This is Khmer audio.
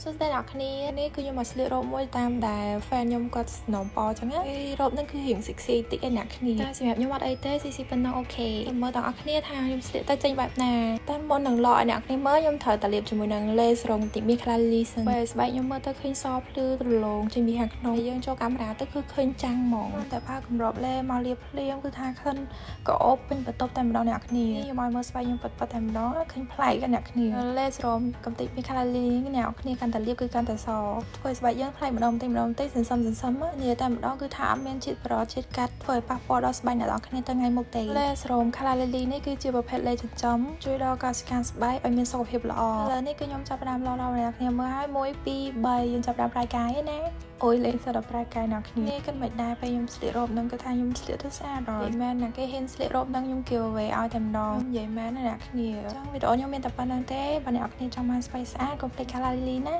សួស្តីអ្នកគ្នានេះគឺខ្ញុំមកស្លៀករ៉ូបមួយតាមដែល fan ខ្ញុំគាត់ស្នំពអញ្ចឹងណារ៉ូបហ្នឹងគឺរៀង sexy តិចឯអ្នកគ្នាតែសម្រាប់ខ្ញុំអត់អីទេ sexy ប៉ុណ្ណឹងអូខេមើលទាំងអស់គ្នាថាខ្ញុំស្លៀកទៅចេញបែបណាតែមុននឹងឡកឲ្យអ្នកគ្នាមើលខ្ញុំត្រូវតែលាបជាមួយនឹង lace រងបន្តិចមានខ្លាលីសបើស្បែកខ្ញុំមើលទៅឃើញសភ្លឺរលោងចេញពីខាងក្នុងយើងចូលកាមេរ៉ាទៅគឺឃើញចាំងហ្មងតែបើកម្របលេមកលាបភ្លាមគឺថាក្លិនក៏អូបពេញបន្ទប់តែម្ដងអ្នកគ្នាខ្ញុំឲ្យមើលស្បែកខ្ញុំប៉ិតតែម្ដងឃើញប្លែកអ្នកគ្នា lace រងកំតិចមានខ្លាលីអ្នកគ្នាកាន់តែលាបគឺកាន់តែសធ្វើឲ្យស្បែកយើងប្លែកម្ដងបន្តិចសន្សំនិយាយតែម្ដងគឺថាអត់មានជាតិប្រជាតិកាត់ធ្វើឲ្យប៉ះពាល់ដល់ស្បែកអ្នកនរគ្នាទៅថ្ងៃមុខទេ lace រងខ្លាលីនេះគឺជាប្រភេទ lace ចិញ្ចឹមជួយដល់ការស្កានស្បែកឲ្យមានសុខភាពល្អឥឡូវនេះគឺខ្ញុំចាប់ផ្ដើមឡដល់អ្នកគ្នាមើលឲ្យ1 2 3យើងចាប់ផ្ដើមប្រាយកាយឯណាអូយលេងសដល់ប្រាយកាយអ្នកគ្នាគិតមិនដែរពេលខ្ញុំស្លៀករ៉ូបហ្នឹងគឺថាខ្ញុំស្លៀកទៅស្អាតហើយមែនណាគេហ៊ានស្លៀករ៉ូបហ្នឹងខ្ញុំ give away ឲ្យតែម្ដងនិយាយមែនណាអ្នកគ្នាអញ្ចឹងវីដេអូខ្ញុំមានតែប៉ុណ្្នឹងទេបើអ្នកគ្នាចង់បានស្បែកស្អាតកុំភ្លេច Color Lily ណា